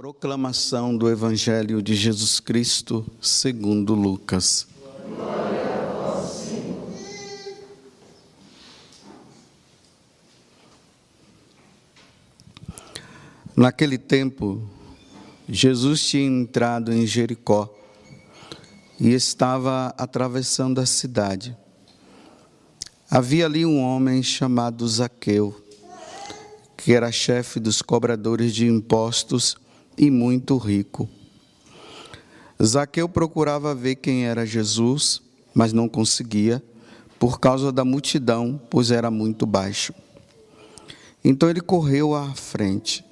Proclamação do Evangelho de Jesus Cristo segundo Lucas. Glória a vós, Senhor. Naquele tempo, Jesus tinha entrado em Jericó e estava atravessando a cidade. Havia ali um homem chamado Zaqueu, que era chefe dos cobradores de impostos e muito rico. Zaqueu procurava ver quem era Jesus, mas não conseguia, por causa da multidão, pois era muito baixo. Então ele correu à frente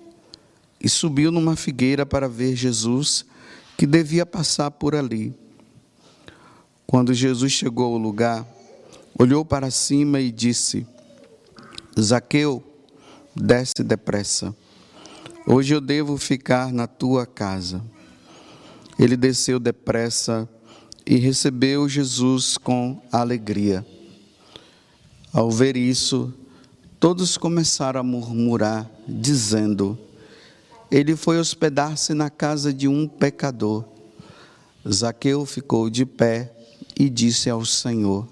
e subiu numa figueira para ver Jesus, que devia passar por ali. Quando Jesus chegou ao lugar, olhou para cima e disse: Zaqueu, desce depressa. Hoje eu devo ficar na tua casa. Ele desceu depressa e recebeu Jesus com alegria. Ao ver isso, todos começaram a murmurar, dizendo: ele foi hospedar-se na casa de um pecador. Zaqueu ficou de pé e disse ao Senhor: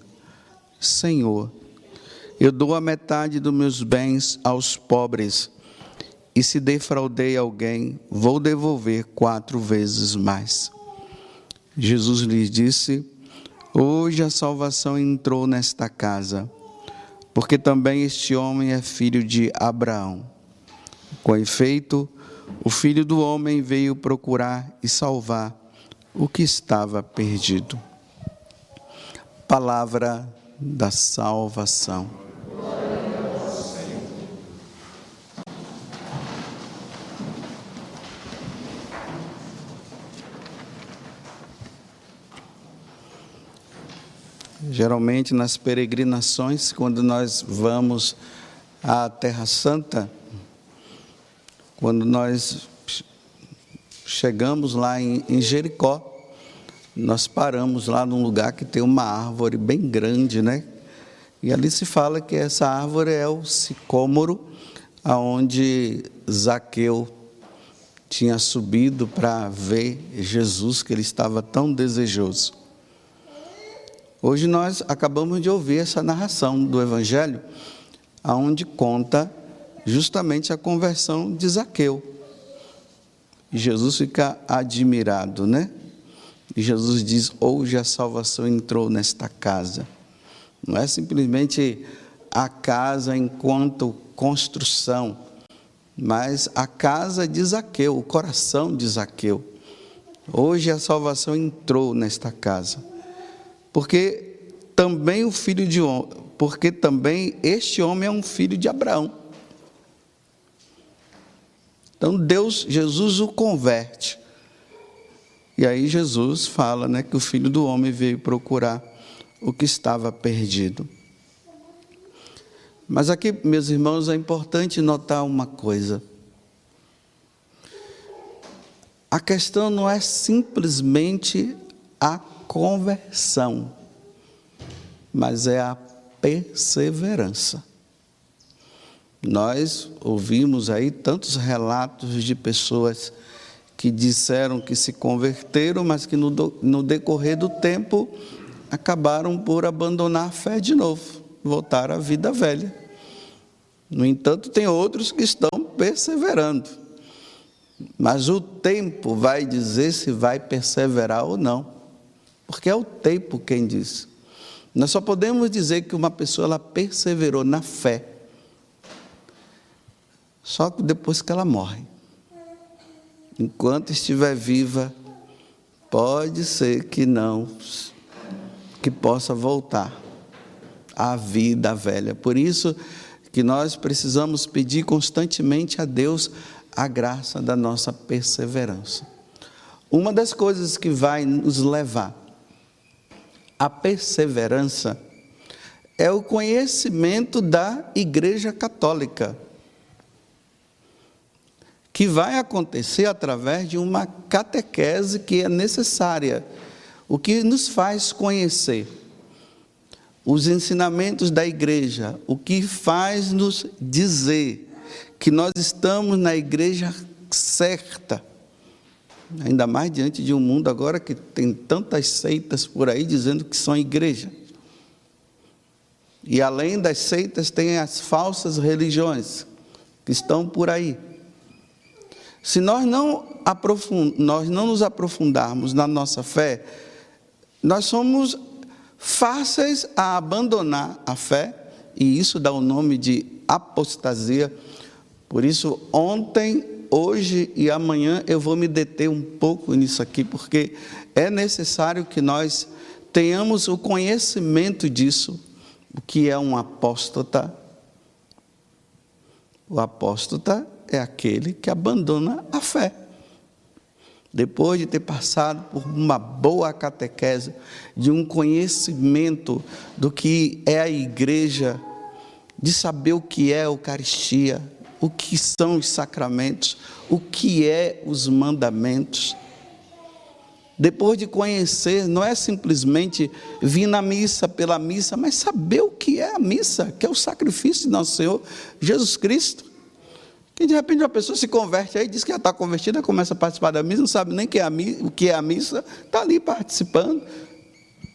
Senhor, eu dou a metade dos meus bens aos pobres, e se defraudei alguém, vou devolver 4 vezes mais. Jesus lhes disse: hoje a salvação entrou nesta casa, porque também este homem é filho de Abraão. Com efeito, o Filho do Homem veio procurar e salvar o que estava perdido. Palavra da salvação. Geralmente nas peregrinações, quando nós vamos à Terra Santa, quando nós chegamos lá em Jericó, nós paramos lá num lugar que tem uma árvore bem grande, né? E ali se fala que essa árvore é o sicômoro, aonde Zaqueu tinha subido para ver Jesus, que ele estava tão desejoso. Hoje nós acabamos de ouvir essa narração do Evangelho, aonde conta justamente a conversão de Zaqueu. E Jesus fica admirado, né? E Jesus diz: hoje a salvação entrou nesta casa. Não é simplesmente a casa enquanto construção, mas a casa de Zaqueu, o coração de Zaqueu. Hoje a salvação entrou nesta casa. Porque também este homem é um filho de Abraão. Então Jesus o converte. E aí Jesus fala, né, que o Filho do Homem veio procurar o que estava perdido. Mas aqui, meus irmãos, é importante notar uma coisa. A questão não é simplesmente a conversão, mas é a perseverança. Nós ouvimos aí tantos relatos de pessoas que disseram que se converteram, mas que no decorrer do tempo acabaram por abandonar a fé de novo, voltar à vida velha. No entanto, tem outros que estão perseverando, mas o tempo vai dizer se vai perseverar ou não, porque é o tempo quem diz. Nós só podemos dizer que uma pessoa ela perseverou na fé só depois que ela morre. Enquanto estiver viva, pode ser que possa voltar à vida velha. Por isso que nós precisamos pedir constantemente a Deus a graça da nossa perseverança. Uma das coisas que vai nos levar à perseverança é o conhecimento da Igreja Católica, que vai acontecer através de uma catequese que é necessária, o que nos faz conhecer os ensinamentos da igreja, o que faz nos dizer que nós estamos na igreja certa, Ainda mais diante de um mundo agora que tem tantas seitas por aí dizendo que são igreja. E além das seitas, tem as falsas religiões que estão por aí. Se nós não nos aprofundarmos na nossa fé, nós somos fáceis a abandonar a fé, e isso dá o nome de apostasia. Por isso, ontem, hoje e amanhã eu vou me deter um pouco nisso aqui, porque é necessário que nós tenhamos o conhecimento disso. O que é um apóstata? O apóstata é aquele que abandona a fé. Depois de ter passado por uma boa catequese, de um conhecimento do que é a igreja, de saber o que é a Eucaristia, o que são os sacramentos, o que é os mandamentos. Depois de conhecer, não é simplesmente vir na missa pela missa, mas saber o que é a missa, que é o sacrifício de nosso Senhor Jesus Cristo. Que de repente uma pessoa se converte aí, diz que já está convertida, começa a participar da missa, não sabe nem o que é a missa, está ali participando,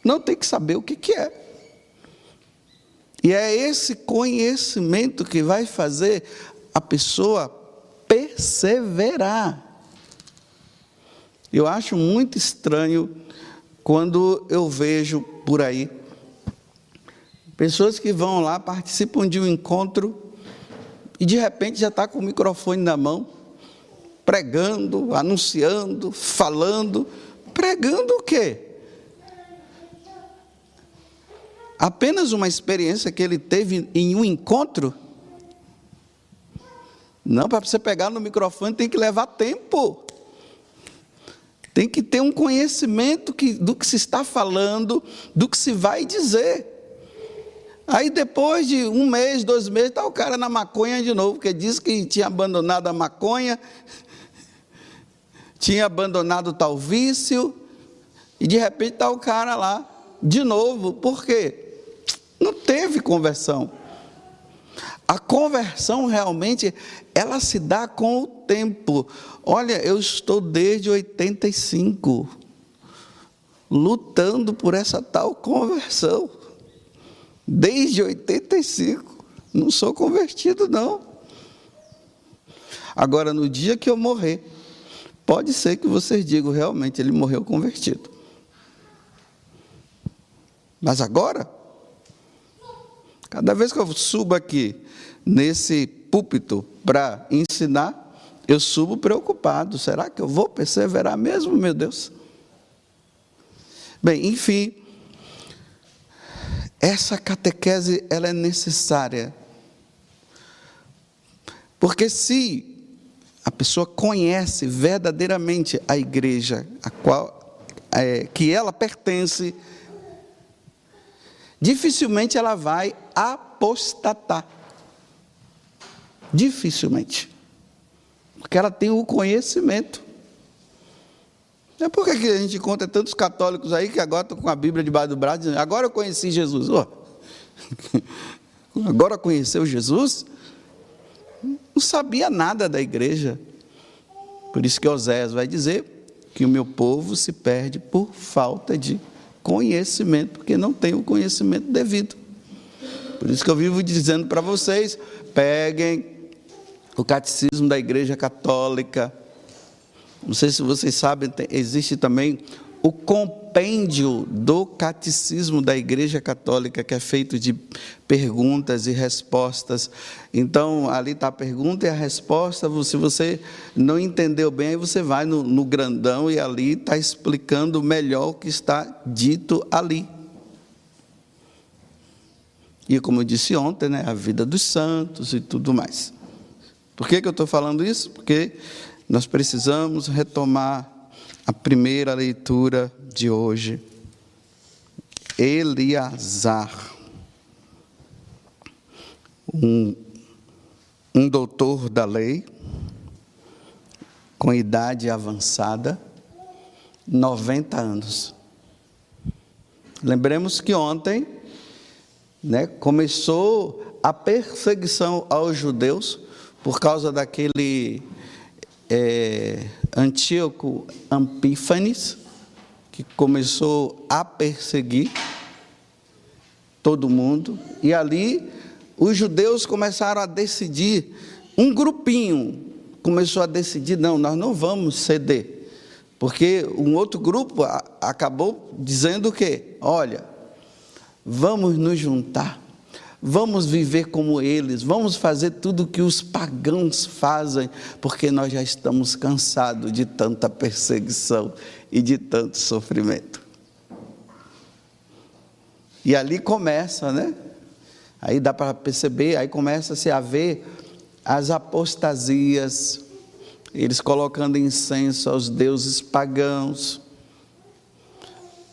não tem que saber o que é. E é esse conhecimento que vai fazer a pessoa perseverar. Eu acho muito estranho quando eu vejo por aí pessoas que vão lá, participam de um encontro e de repente já está com o microfone na mão, pregando, anunciando, falando. Pregando o quê? Apenas uma experiência que ele teve em um encontro? Não, para você pegar no microfone tem que levar tempo. Tem que ter um conhecimento do que se está falando, do que se vai dizer. Aí depois de 1 mês, 2 meses, está o cara na maconha de novo, porque disse que tinha abandonado a maconha, tinha abandonado tal vício, e de repente está o cara lá de novo. Por quê? Não teve conversão. A conversão realmente, ela se dá com o tempo. Olha, eu estou desde 85, lutando por essa tal conversão. Desde 85, não sou convertido não. Agora, no dia que eu morrer, pode ser que vocês digam, realmente, ele morreu convertido. Mas agora, cada vez que eu subo aqui, nesse púlpito, para ensinar, eu subo preocupado. Será que eu vou perseverar mesmo, meu Deus? Bem, enfim, essa catequese, ela é necessária. Porque se a pessoa conhece verdadeiramente a igreja a qual que ela pertence, dificilmente ela vai apostatar. Dificilmente. Porque ela tem o conhecimento. Por que a gente encontra tantos católicos aí que agora estão com a Bíblia debaixo do braço, dizendo, agora eu conheci Jesus. Agora conheceu Jesus? Não sabia nada da igreja. Por isso que Oséias vai dizer que o meu povo se perde por falta de conhecimento, porque não tem o conhecimento devido. Por isso que eu vivo dizendo para vocês, peguem o catecismo da Igreja Católica. Não sei se vocês sabem, existe também o compêndio do catecismo da Igreja Católica, que é feito de perguntas e respostas. Então, ali está a pergunta e a resposta. Se você não entendeu bem, aí você vai no grandão e ali está explicando melhor o que está dito ali. E como eu disse ontem, né, a vida dos santos e tudo mais. Por que eu estou falando isso? Porque nós precisamos retomar a primeira leitura de hoje. Eleazar, um doutor da lei, com idade avançada, 90 anos. Lembremos que ontem, começou a perseguição aos judeus por causa daquele Antíoco Epífanes, que começou a perseguir todo mundo, e ali os judeus começaram a decidir, um grupinho começou a decidir, não, nós não vamos ceder, porque um outro grupo acabou dizendo que, olha, vamos nos juntar, vamos viver como eles, vamos fazer tudo o que os pagãos fazem, porque nós já estamos cansados de tanta perseguição e de tanto sofrimento. E ali começa, né? Aí dá para perceber, aí começa-se a ver as apostasias, eles colocando incenso aos deuses pagãos,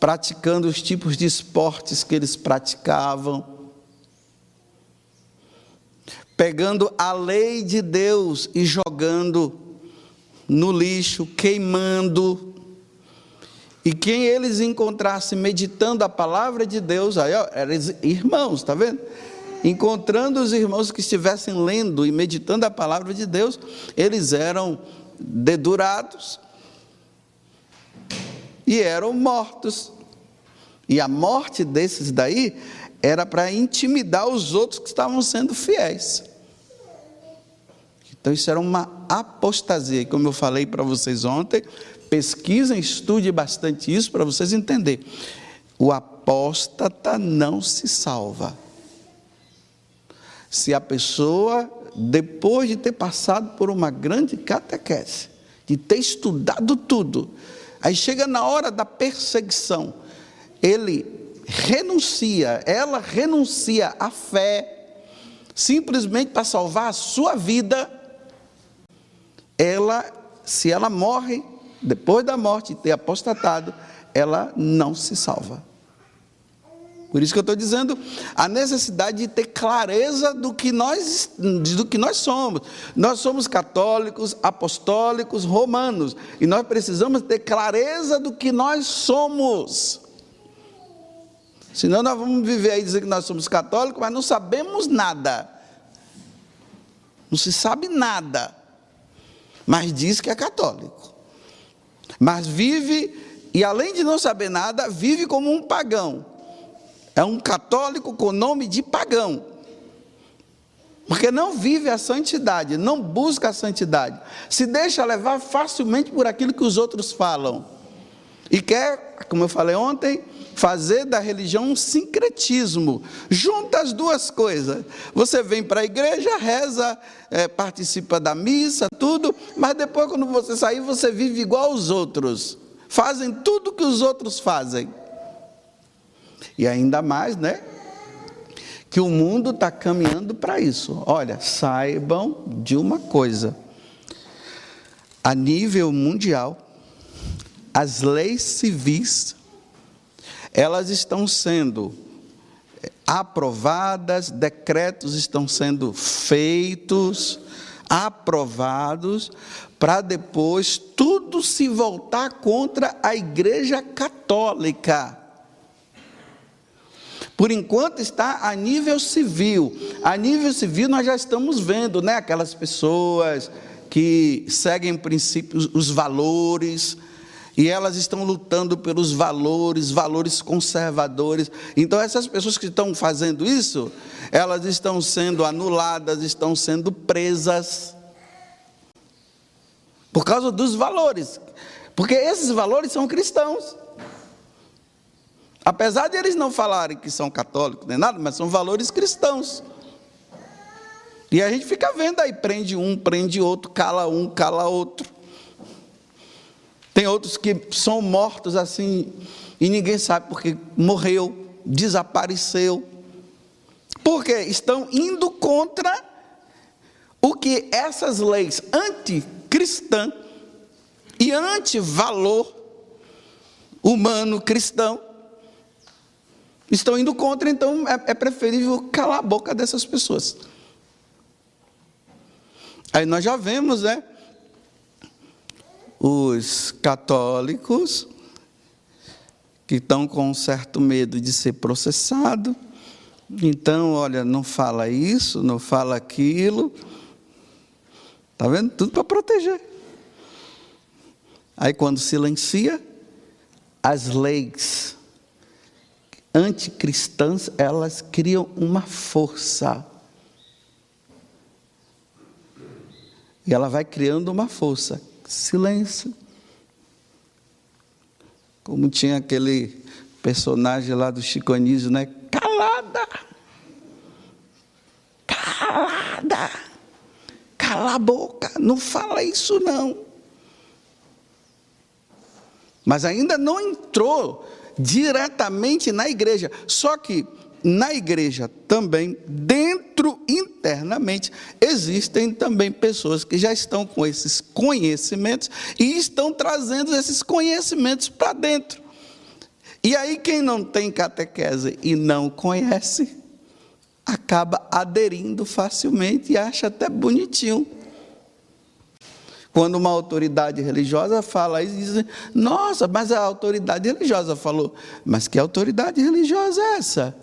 praticando os tipos de esportes que eles praticavam, pegando a lei de Deus e jogando no lixo, queimando. E quem eles encontrassem meditando a palavra de Deus, aí eram irmãos, está vendo? Encontrando os irmãos que estivessem lendo e meditando a palavra de Deus, eles eram dedurados e eram mortos. E a morte desses daí era para intimidar os outros que estavam sendo fiéis. Então isso era uma apostasia. Como eu falei para vocês ontem, pesquisem, estude bastante isso para vocês entenderem. O apóstata não se salva. Se a pessoa, depois de ter passado por uma grande catequese, de ter estudado tudo, aí chega na hora da perseguição, ele renuncia, ela renuncia à fé, simplesmente para salvar a sua vida, se ela morre, depois da morte, ter apostatado, ela não se salva. Por isso que eu estou dizendo, a necessidade de ter clareza do que nós somos. Nós somos católicos, apostólicos, romanos, e nós precisamos ter clareza do que nós somos. Senão nós vamos viver aí dizendo que nós somos católicos, mas não sabemos nada. Não se sabe nada, mas diz que é católico. Mas vive, e além de não saber nada, vive como um pagão. É um católico com nome de pagão, porque não vive a santidade, não busca a santidade, se deixa levar facilmente por aquilo que os outros falam, e quer, como eu falei ontem, fazer da religião um sincretismo, junta as duas coisas. Você vem para a igreja, reza, participa da missa, tudo, mas depois quando você sair, você vive igual aos outros, fazem tudo que os outros fazem. E ainda mais, né, que o mundo está caminhando para isso. Olha, saibam de uma coisa, a nível mundial, as leis civis, elas estão sendo aprovadas, decretos estão sendo feitos, aprovados, para depois tudo se voltar contra a Igreja Católica. Por enquanto está a nível civil. A nível civil nós já estamos vendo, né, aquelas pessoas que seguem princípios, os valores, e elas estão lutando pelos valores conservadores. Então essas pessoas que estão fazendo isso, elas estão sendo anuladas, estão sendo presas, por causa dos valores, porque esses valores são cristãos. Apesar de eles não falarem que são católicos nem nada, mas são valores cristãos. E a gente fica vendo aí, prende um, prende outro, cala um, cala outro. Tem outros que são mortos assim, e ninguém sabe porque morreu, desapareceu. Porque estão indo contra o que essas leis anticristã e anti-valor humano cristão estão indo contra. Então é preferível calar a boca dessas pessoas. Aí nós já vemos, né, os católicos que estão com um certo medo de ser processado. Então, olha, não fala isso, não fala aquilo. Está vendo? Tudo para proteger. Aí quando silencia, as leis anticristãs, elas criam uma força. E ela vai criando uma força. Silêncio. Como tinha aquele personagem lá do Chico Anísio, né? Calada! Calada! Cala a boca! Não fala isso não! Mas ainda não entrou diretamente na igreja. Só que na igreja também, dentro, internamente, existem também pessoas que já estão com esses conhecimentos e estão trazendo esses conhecimentos para dentro. E aí quem não tem catequese e não conhece, acaba aderindo facilmente e acha até bonitinho. Quando uma autoridade religiosa fala isso, dizem, nossa, mas a autoridade religiosa falou. Mas que autoridade religiosa é essa?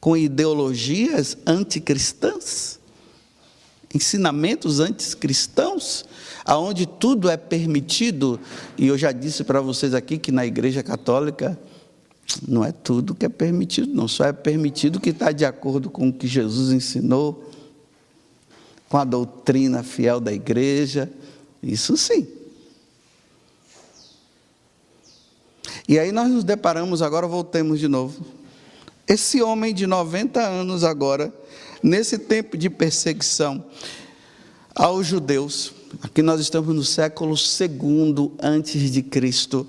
Com ideologias anticristãs? Ensinamentos anticristãos? Aonde tudo é permitido? E eu já disse para vocês aqui que na Igreja Católica não é tudo que é permitido, não. Só é permitido o que está de acordo com o que Jesus ensinou, com a doutrina fiel da igreja, isso sim. E aí nós nos deparamos, agora voltemos de novo, esse homem de 90 anos agora, nesse tempo de perseguição aos judeus, aqui nós estamos no século II antes de Cristo,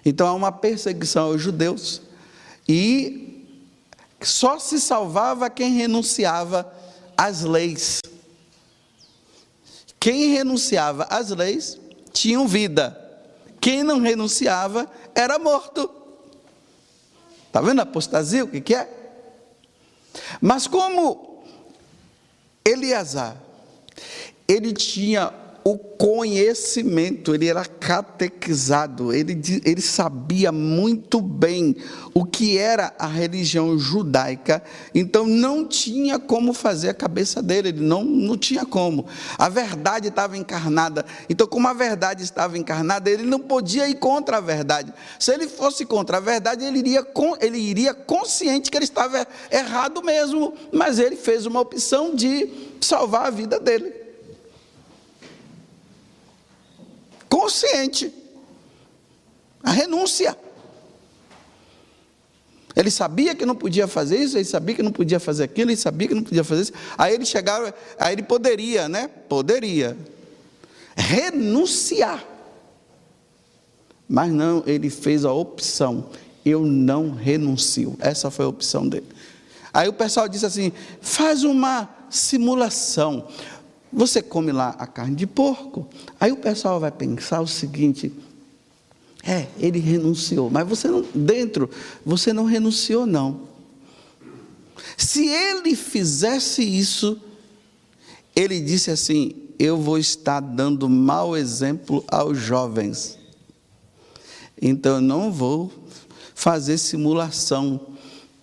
então há uma perseguição aos judeus, e só se salvava quem renunciava às leis. Quem renunciava às leis tinha vida. Quem não renunciava era morto. Está vendo a apostasia, o que é? Mas como Eleazar, ele tinha o conhecimento, ele era catequizado, ele sabia muito bem o que era a religião judaica, então não tinha como fazer a cabeça dele, ele não tinha como. A verdade estava encarnada, então como a verdade estava encarnada, ele não podia ir contra a verdade. Se ele fosse contra a verdade, ele iria consciente que ele estava errado mesmo, mas ele fez uma opção de salvar a vida dele. Consciente, a renúncia. Ele sabia que não podia fazer isso, ele sabia que não podia fazer aquilo, ele sabia que não podia fazer isso. Aí ele chegava, aí ele poderia, né? Poderia renunciar. Mas não, ele fez a opção, eu não renuncio. Essa foi a opção dele. Aí o pessoal disse assim, faz uma simulação. Você come lá a carne de porco, aí o pessoal vai pensar o seguinte, ele renunciou, mas você não renunciou não. Se ele fizesse isso, ele disse assim, eu vou estar dando mau exemplo aos jovens, então eu não vou fazer simulação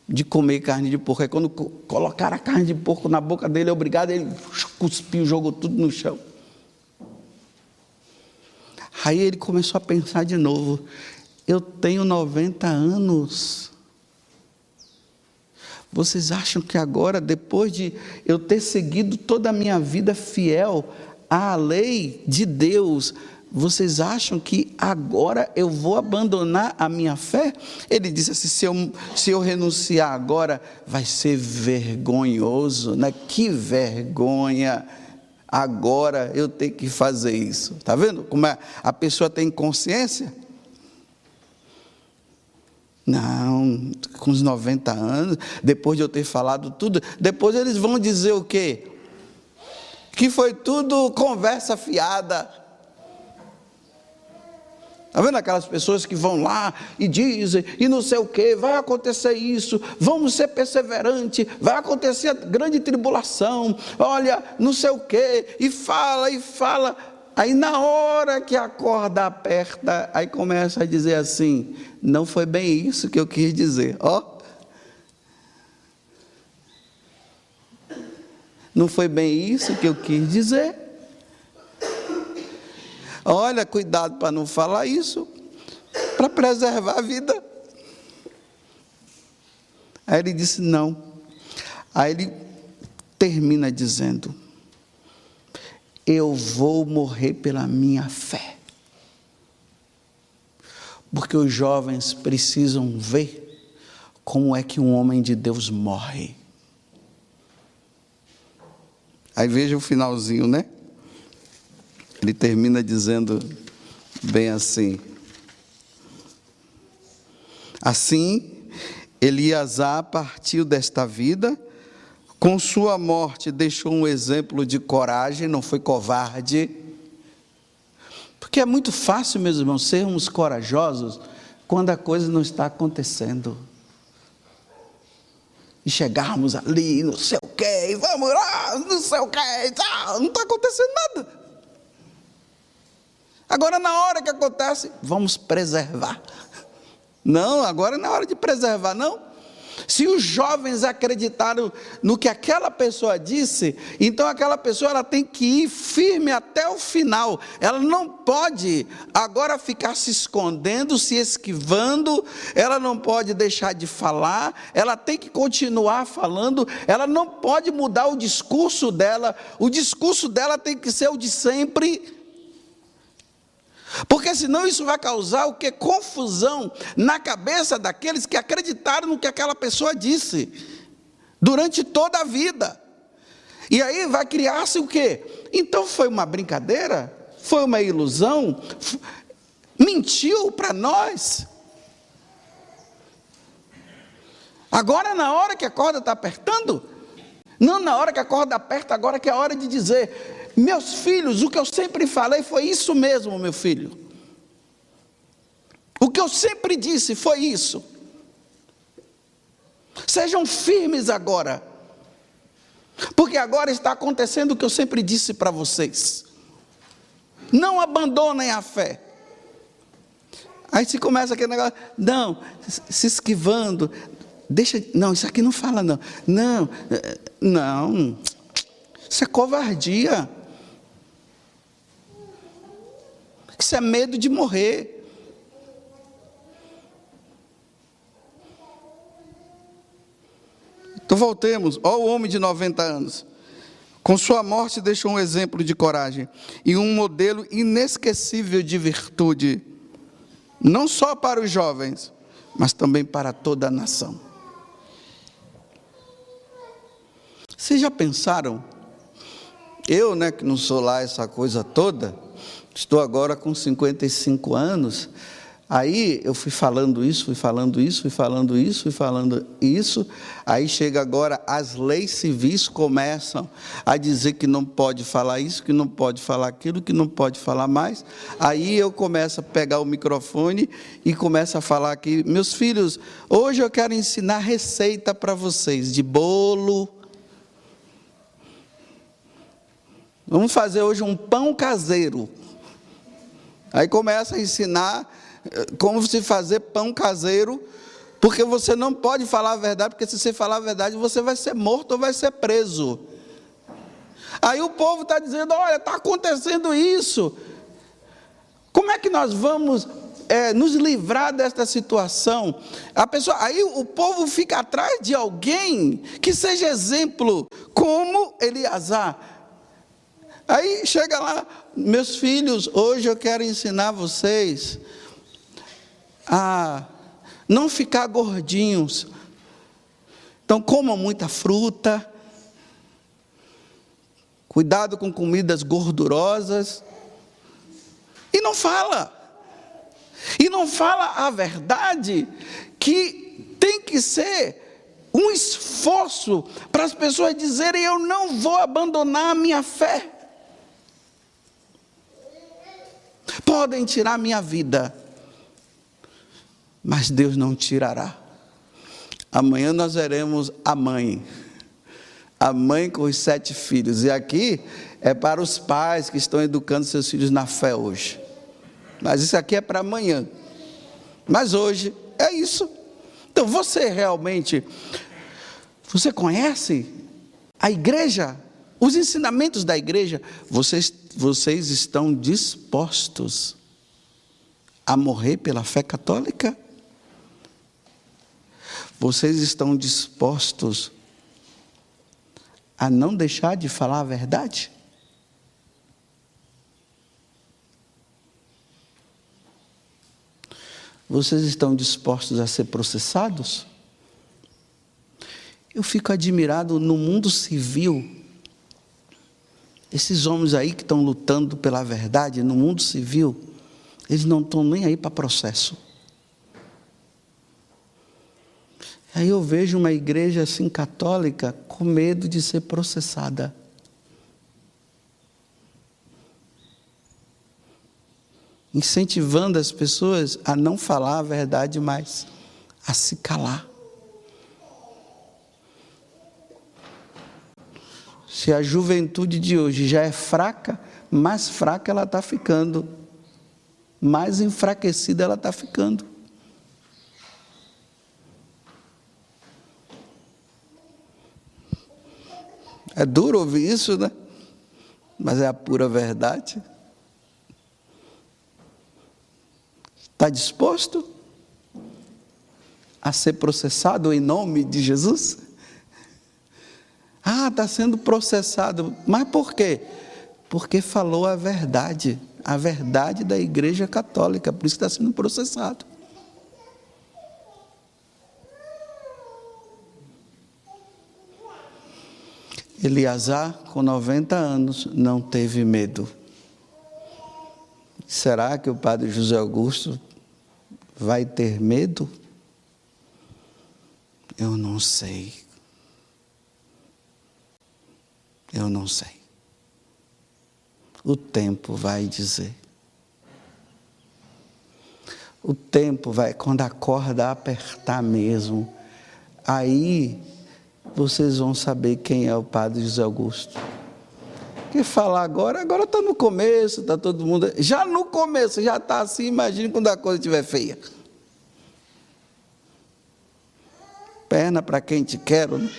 de comer carne de porco. Aí quando colocaram a carne de porco na boca dele, obrigado, ele cuspiu, jogou tudo no chão. Aí ele começou a pensar de novo, eu tenho 90 anos, vocês acham que agora, depois de eu ter seguido toda a minha vida fiel à lei de Deus, vocês acham que agora eu vou abandonar a minha fé? Ele disse assim, se eu renunciar agora, vai ser vergonhoso, né? Que vergonha, agora eu tenho que fazer isso. Está vendo como a pessoa tem consciência? Não, com os 90 anos, depois de eu ter falado tudo, depois eles vão dizer o quê? Que foi tudo conversa fiada. Está vendo aquelas pessoas que vão lá e dizem, e não sei o que, vai acontecer isso, vamos ser perseverantes, vai acontecer a grande tribulação, olha, não sei o que, e fala, aí na hora que a corda aperta, aí começa a dizer assim, não foi bem isso que eu quis dizer, não foi bem isso que eu quis dizer. Olha, cuidado para não falar isso, para preservar a vida. Aí ele disse não. Aí ele termina dizendo: eu vou morrer pela minha fé. Porque os jovens precisam ver como é que um homem de Deus morre. Aí veja o finalzinho, né? Ele termina dizendo bem assim: assim, Eleazar partiu desta vida, com sua morte deixou um exemplo de coragem, não foi covarde. Porque é muito fácil, meus irmãos, sermos corajosos quando a coisa não está acontecendo. E chegarmos ali, não sei o quê, e vamos lá, não sei o quê, não está acontecendo nada. Agora, na hora que acontece, vamos preservar. Não, agora não é hora de preservar, não. Se os jovens acreditaram no que aquela pessoa disse, então aquela pessoa ela tem que ir firme até o final. Ela não pode agora ficar se escondendo, se esquivando, ela não pode deixar de falar, ela tem que continuar falando, ela não pode mudar o discurso dela tem que ser o de sempre. Porque senão isso vai causar o que? Confusão na cabeça daqueles que acreditaram no que aquela pessoa disse durante toda a vida. E aí vai criar-se o quê? Então foi uma brincadeira? Foi uma ilusão? Mentiu para nós? Agora na hora que a corda está apertando? Não na hora que a corda aperta, agora que é a hora de dizer: meus filhos, o que eu sempre falei foi isso mesmo, meu filho. O que eu sempre disse foi isso. Sejam firmes agora. Porque agora está acontecendo o que eu sempre disse para vocês. Não abandonem a fé. Aí se começa aquele negócio, não, se esquivando. Deixa, não, isso aqui não fala não. Não, isso é covardia. Isso é medo de morrer. Então voltemos. Ó, o homem de 90 anos. Com sua morte deixou um exemplo de coragem e um modelo inesquecível de virtude. Não só para os jovens, mas também para toda a nação. Vocês já pensaram? Eu, que não sou lá essa coisa toda, estou agora com 55 anos, aí eu fui falando isso, aí chega agora, as leis civis começam a dizer que não pode falar isso, que não pode falar aquilo, que não pode falar mais, aí eu começo a pegar o microfone e começo a falar aqui: meus filhos, hoje eu quero ensinar receita para vocês, de bolo. Vamos fazer hoje um pão caseiro. Aí começa a ensinar como se fazer pão caseiro, porque você não pode falar a verdade, porque se você falar a verdade, você vai ser morto ou vai ser preso. Aí o povo está dizendo: olha, está acontecendo isso. Como é que nós vamos nos livrar desta situação? Aí o povo fica atrás de alguém que seja exemplo, como Eleazar. Aí chega lá: meus filhos, hoje eu quero ensinar vocês a não ficar gordinhos. Então comam muita fruta, cuidado com comidas gordurosas. E não fala a verdade, que tem que ser um esforço para as pessoas dizerem: eu não vou abandonar a minha fé. Podem tirar minha vida, mas Deus não tirará. Amanhã nós veremos a mãe com os 7 filhos. E aqui é para os pais que estão educando seus filhos na fé hoje. Mas isso aqui é para amanhã. Mas hoje é isso. Então você conhece a igreja Os ensinamentos da igreja, vocês estão dispostos a morrer pela fé católica? Vocês estão dispostos a não deixar de falar a verdade? Vocês estão dispostos a ser processados? Eu fico admirado no mundo civil. Esses homens aí que estão lutando pela verdade no mundo civil, eles não estão nem aí para processo. Aí eu vejo uma igreja assim católica com medo de ser processada. Incentivando as pessoas a não falar a verdade mais, a se calar. Se a juventude de hoje já é fraca, mais fraca ela está ficando. Mais enfraquecida ela está ficando. É duro ouvir isso, né? Mas é a pura verdade. Está disposto a ser processado em nome de Jesus? Ah, está sendo processado. Mas por quê? Porque falou a verdade da Igreja Católica, por isso está sendo processado. Eleazar, com 90 anos, não teve medo. Será que o padre José Augusto vai ter medo? Eu não sei. Eu não sei. O tempo vai dizer. O tempo vai, quando a corda apertar mesmo, aí vocês vão saber quem é o padre José Augusto. Que falar agora está no começo, está todo mundo... Já no começo, já está assim, imagine quando a coisa estiver feia. Perna para quem te quero, né?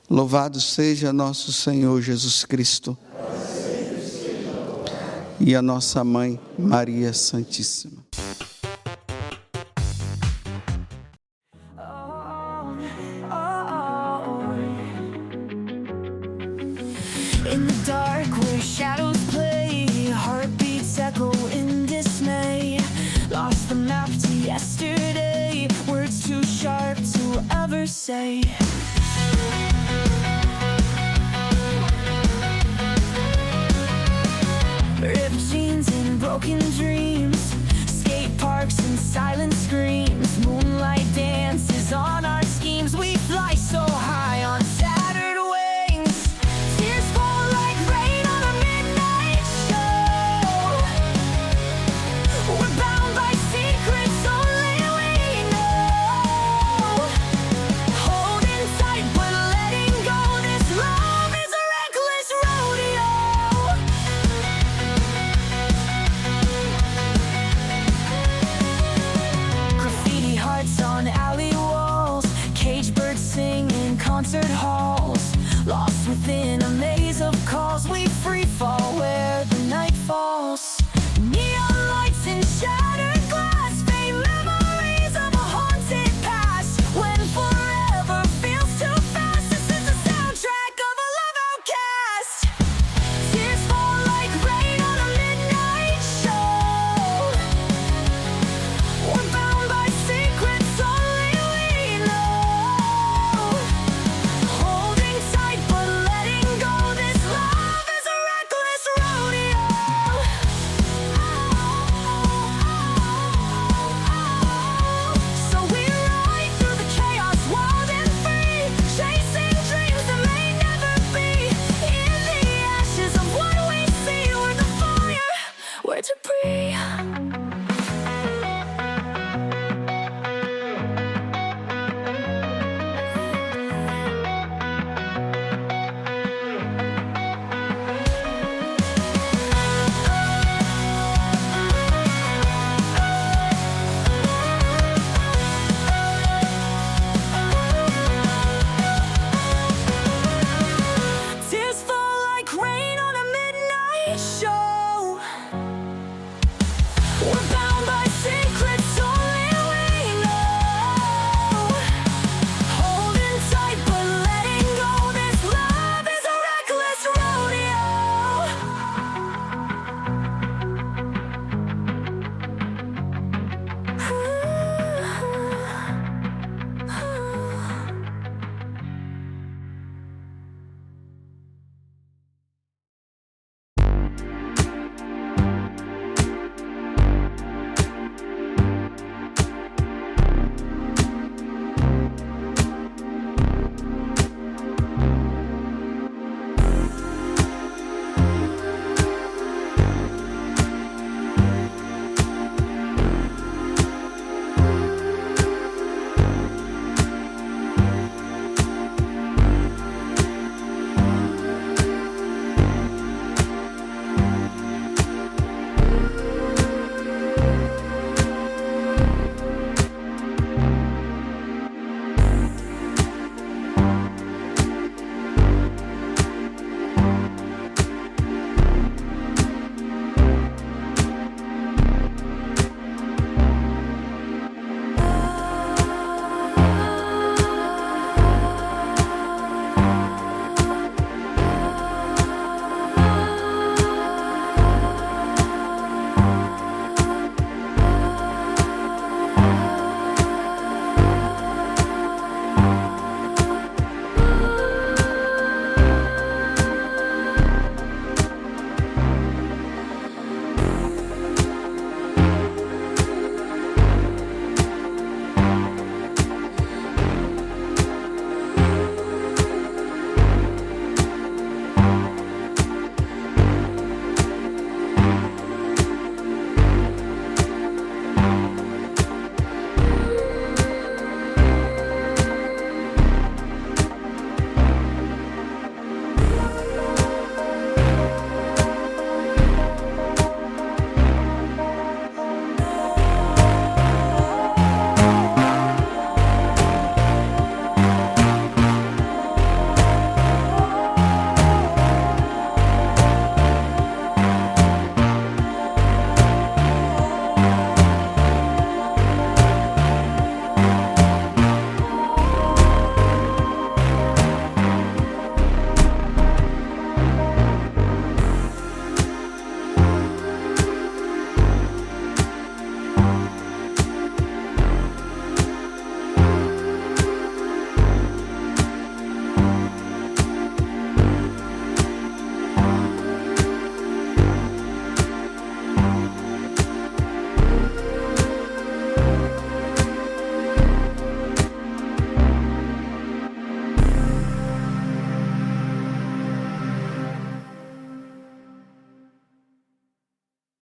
Louvado seja nosso Senhor Jesus Cristo e a nossa Mãe Maria Santíssima. In the dark where shadows play, heartbeats echo in dismay. Lost the map to yesterday, words too sharp to ever say. Ripped jeans and broken dreams, skate parks and silent screams. Moonlight dances on our schemes. We fly so high on Saturn wings. Tears fall like rain on a midnight show. We're bound by secrets only we know. Holding tight but letting go. This love is a reckless rodeo. Graffiti hearts on alley walls, cage birds sing in concert halls. Lost within a maze of calls, we free fall where